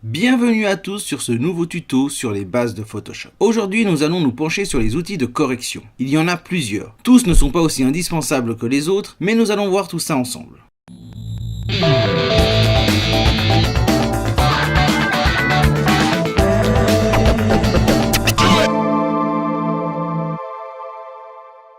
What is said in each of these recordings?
Bienvenue à tous sur ce nouveau tuto sur les bases de Photoshop. Aujourd'hui, nous allons nous pencher sur les outils de correction. Il y en a plusieurs. Tous ne sont pas aussi indispensables que les autres, mais nous allons voir tout ça ensemble.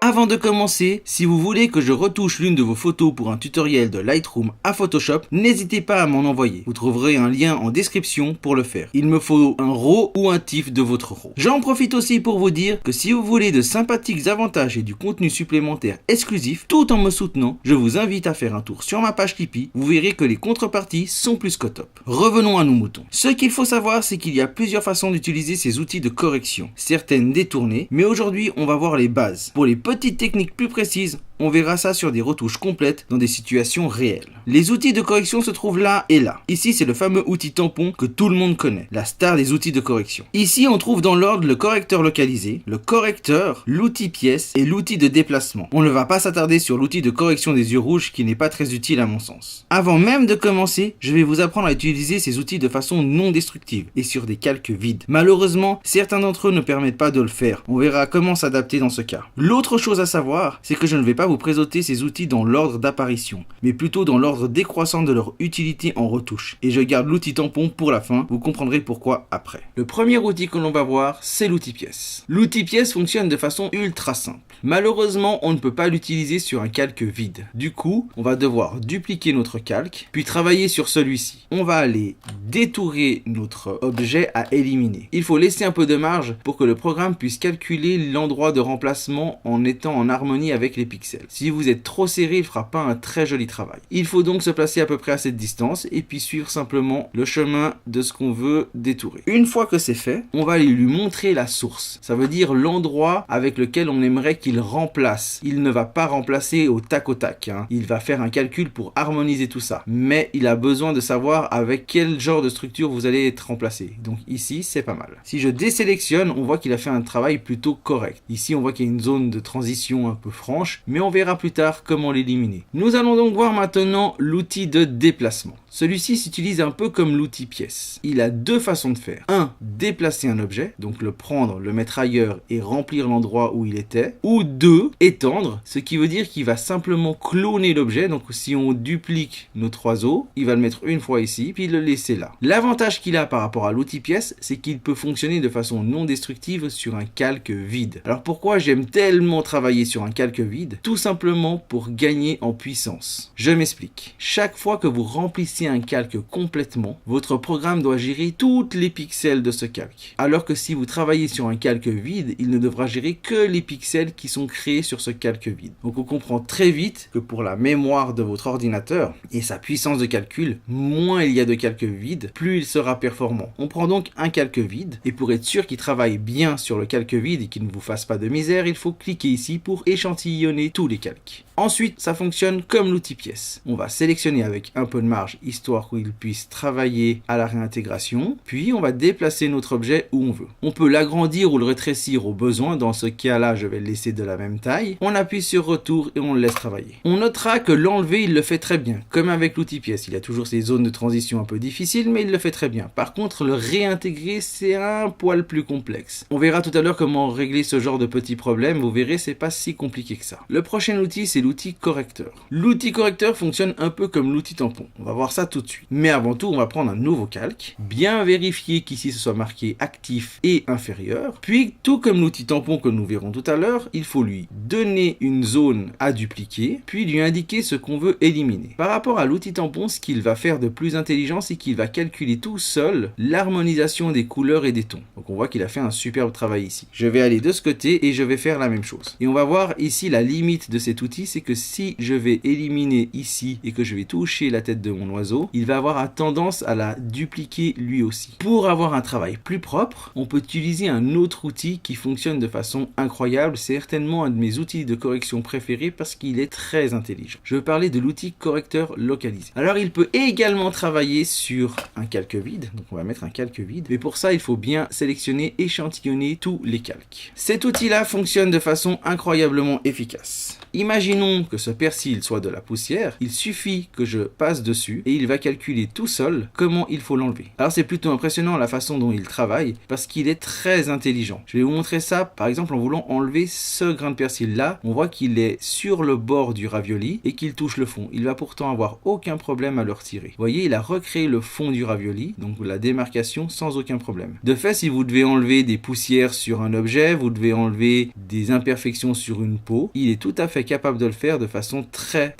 Avant de commencer, si vous voulez que je retouche l'une de vos photos pour un tutoriel de Lightroom à Photoshop, n'hésitez pas à m'en envoyer. Vous trouverez un lien en description pour le faire. Il me faut un RAW ou un TIFF de votre RAW. J'en profite aussi pour vous dire que si vous voulez de sympathiques avantages et du contenu supplémentaire exclusif, tout en me soutenant, je vous invite à faire un tour sur ma page Tipeee. Vous verrez que les contreparties sont plus qu'au top. Revenons à nos moutons. Ce qu'il faut savoir, c'est qu'il y a plusieurs façons d'utiliser ces outils de correction. Certaines détournées, mais aujourd'hui, on va voir les bases. Pour les petites techniques plus précises, on verra ça sur des retouches complètes dans des situations réelles. Les outils de correction se trouvent là et là. Ici, c'est le fameux outil tampon que tout le monde connaît, la star des outils de correction. Ici, on trouve dans l'ordre le correcteur localisé, le correcteur, l'outil pièce et l'outil de déplacement. On ne va pas s'attarder sur l'outil de correction des yeux rouges qui n'est pas très utile à mon sens. Avant même de commencer, je vais vous apprendre à utiliser ces outils de façon non destructive et sur des calques vides. Malheureusement, certains d'entre eux ne permettent pas de le faire. On verra comment s'adapter dans ce cas. L'autre chose à savoir, c'est que je ne vais pas vous présenter ces outils dans l'ordre d'apparition, mais plutôt dans l'ordre décroissant de leur utilité en retouche. Et je garde l'outil tampon pour la fin, vous comprendrez pourquoi après. Le premier outil que l'on va voir, c'est l'outil pièce. L'outil pièce fonctionne de façon ultra simple. Malheureusement, on ne peut pas l'utiliser sur un calque vide. Du coup, on va devoir dupliquer notre calque, puis travailler sur celui-ci. On va aller détourer notre objet à éliminer. Il faut laisser un peu de marge pour que le programme puisse calculer l'endroit de remplacement en étant en harmonie avec les pixels. Si vous êtes trop serré, il ne fera pas un très joli travail. Il faut donc se placer à peu près à cette distance et puis suivre simplement le chemin de ce qu'on veut détourer. Une fois que c'est fait, on va aller lui montrer la source. Ça veut dire l'endroit avec lequel on aimerait qu'il remplace. Il ne va pas remplacer au tac. Il va faire un calcul pour harmoniser tout ça. Mais il a besoin de savoir avec quel genre de structure vous allez être remplacé. Donc ici, c'est pas mal. Si je désélectionne, on voit qu'il a fait un travail plutôt correct. Ici, on voit qu'il y a une zone de transition un peu franche, mais on verra plus tard comment l'éliminer. Nous allons donc voir maintenant l'outil de déplacement. Celui-ci s'utilise un peu comme l'outil pièce. Il a deux façons de faire. 1. Déplacer un objet, donc le prendre, le mettre ailleurs et remplir l'endroit où il était. Ou 2. Étendre, ce qui veut dire qu'il va simplement cloner l'objet. Donc si on duplique notre oiseau, il va le mettre une fois ici, puis le laisser là. L'avantage qu'il a par rapport à l'outil pièce, c'est qu'il peut fonctionner de façon non destructive sur un calque vide. Alors pourquoi j'aime tellement travailler sur un calque vide? Tout simplement pour gagner en puissance. Je m'explique. Chaque fois que vous remplissez un calque complètement, votre programme doit gérer toutes les pixels de ce calque. Alors que si vous travaillez sur un calque vide, il ne devra gérer que les pixels qui sont créés sur ce calque vide. Donc on comprend très vite que pour la mémoire de votre ordinateur et sa puissance de calcul, moins il y a de calques vides, plus il sera performant. On prend donc un calque vide et pour être sûr qu'il travaille bien sur le calque vide et qu'il ne vous fasse pas de misère, il faut cliquer ici pour échantillonner tous les calques. Ensuite, ça fonctionne comme l'outil pièce. On va sélectionner avec un peu de marge, histoire qu'il puisse travailler à la réintégration. Puis, on va déplacer notre objet où on veut. On peut l'agrandir ou le rétrécir au besoin. Dans ce cas-là, je vais le laisser de la même taille. On appuie sur retour et on le laisse travailler. On notera que l'enlever, il le fait très bien. Comme avec l'outil pièce, il y a toujours ces zones de transition un peu difficiles, mais il le fait très bien. Par contre, le réintégrer, c'est un poil plus complexe. On verra tout à l'heure comment régler ce genre de petits problèmes. Vous verrez, c'est pas si compliqué que ça. Le prochain outil, c'est l'outil correcteur. L'outil correcteur fonctionne un peu comme l'outil tampon. On va voir ça tout de suite. Mais avant tout, on va prendre un nouveau calque, bien vérifier qu'ici ce soit marqué actif et inférieur. Puis, tout comme l'outil tampon que nous verrons tout à l'heure, il faut lui donner une zone à dupliquer, puis lui indiquer ce qu'on veut éliminer. Par rapport à l'outil tampon, ce qu'il va faire de plus intelligent, c'est qu'il va calculer tout seul l'harmonisation des couleurs et des tons. Donc on voit qu'il a fait un superbe travail ici. Je vais aller de ce côté et je vais faire la même chose. Et on va voir ici la limite de cet outil, c'est que si je vais éliminer ici et que je vais toucher la tête de mon oiseau, il va avoir tendance à la dupliquer lui aussi. Pour avoir un travail plus propre, on peut utiliser un autre outil qui fonctionne de façon incroyable. C'est certainement un de mes outils de correction préférés parce qu'il est très intelligent. Je veux parler de l'outil correcteur localisé. Alors il peut également travailler sur un calque vide. Donc on va mettre un calque vide. Mais pour ça, il faut bien sélectionner, échantillonner tous les calques. Cet outil-là fonctionne de façon incroyablement efficace. efficace. Imaginons que ce persil soit de la poussière, il suffit que je passe dessus et il va calculer tout seul comment il faut l'enlever. Alors c'est plutôt impressionnant la façon dont il travaille parce qu'il est très intelligent. Je vais vous montrer ça par exemple en voulant enlever ce grain de persil là. On voit qu'il est sur le bord du ravioli et qu'il touche le fond. Il va pourtant avoir aucun problème à le retirer. Vous voyez, il a recréé le fond du ravioli, donc la démarcation sans aucun problème. De fait, si vous devez enlever des poussières sur un objet, vous devez enlever des imperfections sur une peau, il est tout à fait capable de le faire de façon très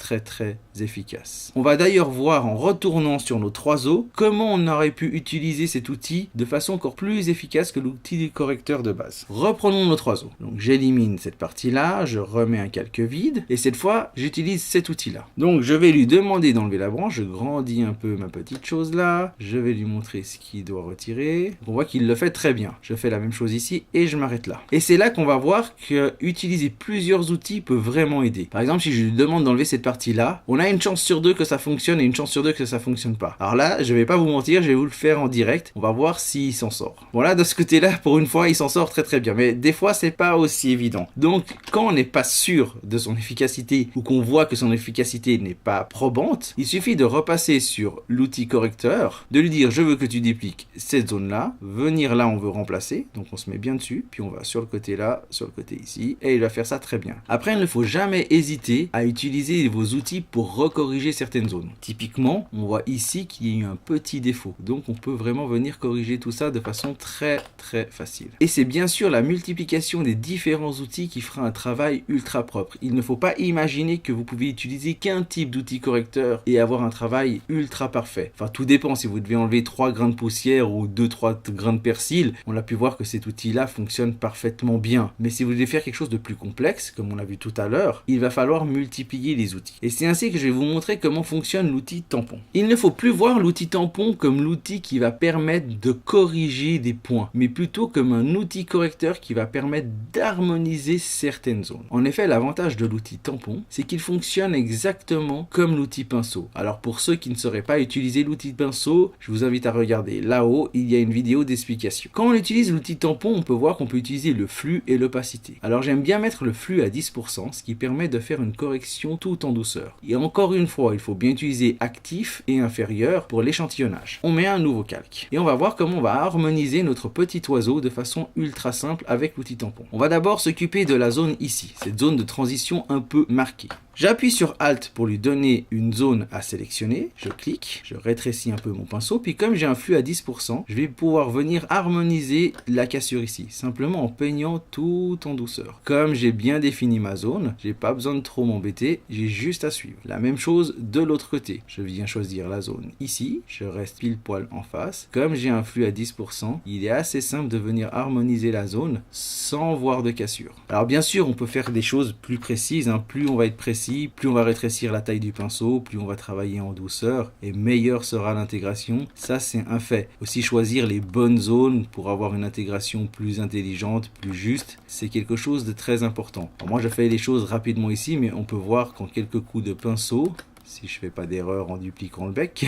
efficace. On va d'ailleurs voir en retournant sur nos trois os comment on aurait pu utiliser cet outil de façon encore plus efficace que l'outil du correcteur de base. Reprenons nos trois os. Donc j'élimine cette partie-là, je remets un calque vide et cette fois j'utilise cet outil-là. Donc je vais lui demander d'enlever la branche, je grandis un peu ma petite chose là, je vais lui montrer ce qu'il doit retirer. On voit qu'il le fait très bien. Je fais la même chose ici et je m'arrête là. Et c'est là qu'on va voir que utiliser plusieurs outils peut vraiment aider. Par exemple, si je lui demande d'enlever cette partie-là, on a une chance sur deux que ça fonctionne et une chance sur deux que ça fonctionne pas. Alors là, je vais pas vous mentir, je vais vous le faire en direct. On va voir s'il s'en sort. Voilà, de ce côté-là, pour une fois, il s'en sort très bien. Mais des fois, c'est pas aussi évident. Donc, quand on n'est pas sûr de son efficacité ou qu'on voit que son efficacité n'est pas probante, il suffit de repasser sur l'outil correcteur, de lui dire je veux que tu dépliques cette zone-là, venir là, on veut remplacer. Donc, on se met bien dessus, puis on va sur le côté là, sur le côté ici, et il va faire ça très bien. Après, il ne faut jamais hésiter à utiliser vos outils pour recorriger certaines zones. Typiquement, on voit ici qu'il y a eu un petit défaut. Donc, on peut vraiment venir corriger tout ça de façon très facile. Et c'est bien sûr la multiplication des différents outils qui fera un travail ultra propre. Il ne faut pas imaginer que vous pouvez utiliser qu'un type d'outil correcteur et avoir un travail ultra parfait. Enfin, tout dépend. Si vous devez enlever 3 grains de poussière ou 2-3 grains de persil, on a pu voir que cet outil-là fonctionne parfaitement bien. Mais si vous devez faire quelque chose de plus complexe, comme on l'a vu tout à l'heure, il va falloir multiplier les outils. Et c'est ainsi que je vais vous montrer comment fonctionne l'outil tampon. Il ne faut plus voir l'outil tampon comme l'outil qui va permettre de corriger des points, mais plutôt comme un outil correcteur qui va permettre d'harmoniser certaines zones. En effet, l'avantage de l'outil tampon, c'est qu'il fonctionne exactement comme l'outil pinceau. Alors pour ceux qui ne sauraient pas utiliser l'outil pinceau, je vous invite à regarder là-haut, il y a une vidéo d'explication. Quand on utilise l'outil tampon, on peut voir qu'on peut utiliser le flux et l'opacité. Alors j'aime bien mettre le flux à 10%, ce qui permet de faire une correction tout en douceur. Et encore une fois, il faut bien utiliser actif et inférieur pour l'échantillonnage. On met un nouveau calque et on va voir comment on va harmoniser notre petit oiseau de façon ultra simple avec l'outil tampon. On va d'abord s'occuper de la zone ici, cette zone de transition un peu marquée. J'appuie sur Alt pour lui donner une zone à sélectionner, je clique, je rétrécis un peu mon pinceau, puis comme j'ai un flux à 10%, je vais pouvoir venir harmoniser la cassure ici, simplement en peignant tout en douceur. Comme j'ai bien défini ma zone, j'ai pas besoin de trop m'embêter, j'ai juste à suivre. La même chose de l'autre côté, je viens choisir la zone ici, je reste pile poil en face. Comme j'ai un flux à 10%, il est assez simple de venir harmoniser la zone sans voir de cassure. Alors bien sûr, on peut faire des choses plus précises, plus on va être précis, plus on va rétrécir la taille du pinceau, plus on va travailler en douceur et meilleure sera l'intégration. Ça, c'est un fait. Aussi, choisir les bonnes zones pour avoir une intégration plus intelligente, plus juste, c'est quelque chose de très important. Alors moi, je fais les choses rapidement ici, mais on peut voir qu'en quelques coups de pinceau, si je fais pas d'erreur en dupliquant le bec,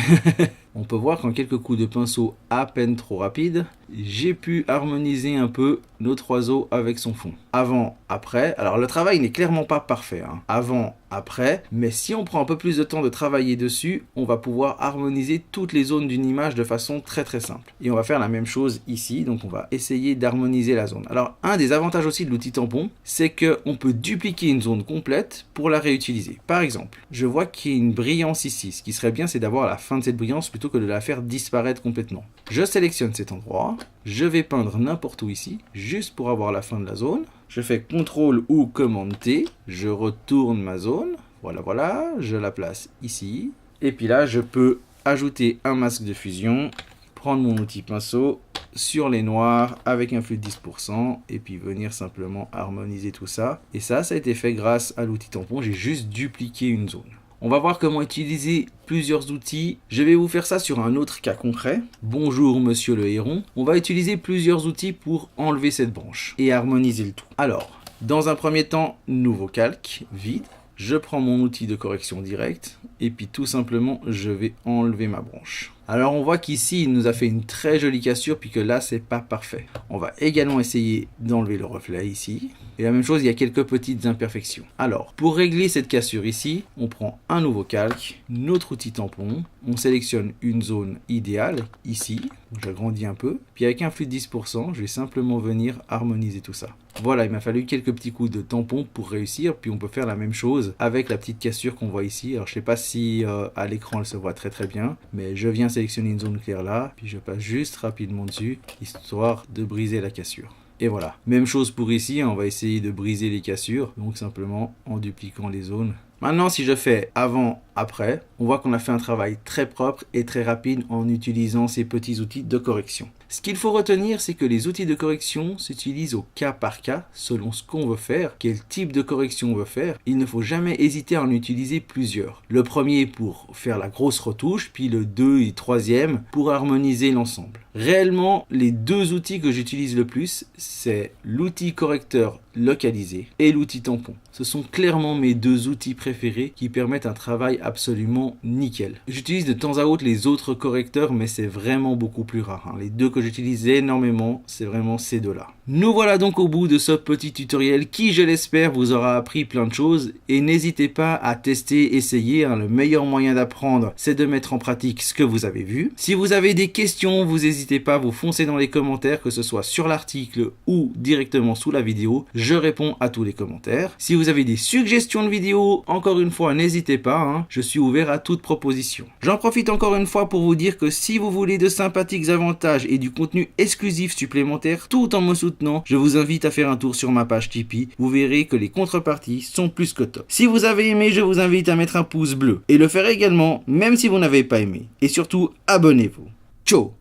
on peut voir qu'en quelques coups de pinceau à peine trop rapides, j'ai pu harmoniser un peu notre oiseau avec son fond. Avant, après, alors le travail n'est clairement pas parfait, avant, après, mais si on prend un peu plus de temps de travailler dessus, on va pouvoir harmoniser toutes les zones d'une image de façon très simple. Et on va faire la même chose ici, donc on va essayer d'harmoniser la zone. Alors, un des avantages aussi de l'outil tampon, c'est qu'on peut dupliquer une zone complète pour la réutiliser. Par exemple, je vois qu'il y a une brillance ici. Ce qui serait bien, c'est d'avoir la fin de cette brillance plutôt que de la faire disparaître complètement. Je sélectionne cet endroit, je vais peindre n'importe où ici, juste pour avoir la fin de la zone. Je fais CTRL ou commande T, je retourne ma zone, voilà, je la place ici. Et puis là, je peux ajouter un masque de fusion, prendre mon outil pinceau sur les noirs avec un flux de 10% et puis venir simplement harmoniser tout ça. Et ça a été fait grâce à l'outil tampon, j'ai juste dupliqué une zone. On va voir comment utiliser plusieurs outils. Je vais vous faire ça sur un autre cas concret. Bonjour monsieur le héron. On va utiliser plusieurs outils pour enlever cette branche et harmoniser le tout. Alors, dans un premier temps, nouveau calque, vide. Je prends mon outil de correction directe et puis tout simplement, je vais enlever ma branche. Alors on voit qu'ici il nous a fait une très jolie cassure puis que là c'est pas parfait. On va également essayer d'enlever le reflet ici. Et la même chose, il y a quelques petites imperfections. Alors pour régler cette cassure ici, on prend un nouveau calque, notre outil tampon, on sélectionne une zone idéale ici, j'agrandis un peu, puis avec un flux de 10%, je vais simplement venir harmoniser tout ça. Voilà, il m'a fallu quelques petits coups de tampon pour réussir, puis on peut faire la même chose avec la petite cassure qu'on voit ici. Alors je sais pas si à l'écran elle se voit très bien, mais je viens sélectionner une zone claire là, puis je passe juste rapidement dessus, histoire de briser la cassure. Et voilà, même chose pour ici, on va essayer de briser les cassures, donc simplement en dupliquant les zones. Maintenant, si je fais avant, après, on voit qu'on a fait un travail très propre et très rapide en utilisant ces petits outils de correction. Ce qu'il faut retenir, c'est que les outils de correction s'utilisent au cas par cas, selon ce qu'on veut faire, quel type de correction on veut faire. Il ne faut jamais hésiter à en utiliser plusieurs. Le premier pour faire la grosse retouche, puis le 2 et 3e pour harmoniser l'ensemble. Réellement, les deux outils que j'utilise le plus, c'est l'outil correcteur localisé et l'outil tampon. Ce sont clairement mes deux outils préférés qui permettent un travail absolument nickel. J'utilise de temps à autre les autres correcteurs, mais c'est vraiment beaucoup plus rare. Les deux que j'utilise énormément, c'est vraiment ces deux-là. Nous voilà donc au bout de ce petit tutoriel qui, je l'espère, vous aura appris plein de choses. Et n'hésitez pas à tester, essayer. Le meilleur moyen d'apprendre, c'est de mettre en pratique ce que vous avez vu. Si vous avez des questions, vous n'hésitez pas à vous foncer dans les commentaires, que ce soit sur l'article ou directement sous la vidéo. Je réponds à tous les commentaires. Si vous avez des suggestions de vidéos, encore une fois, n'hésitez pas. Je suis ouvert à toute proposition. J'en profite encore une fois pour vous dire que si vous voulez de sympathiques avantages et du contenu exclusif supplémentaire tout en me soutenant, je vous invite à faire un tour sur ma page Tipeee. Vous verrez que les contreparties sont plus que top. Si vous avez aimé, je vous invite à mettre un pouce bleu et le faire également, même si vous n'avez pas aimé. Et surtout, abonnez-vous. Ciao!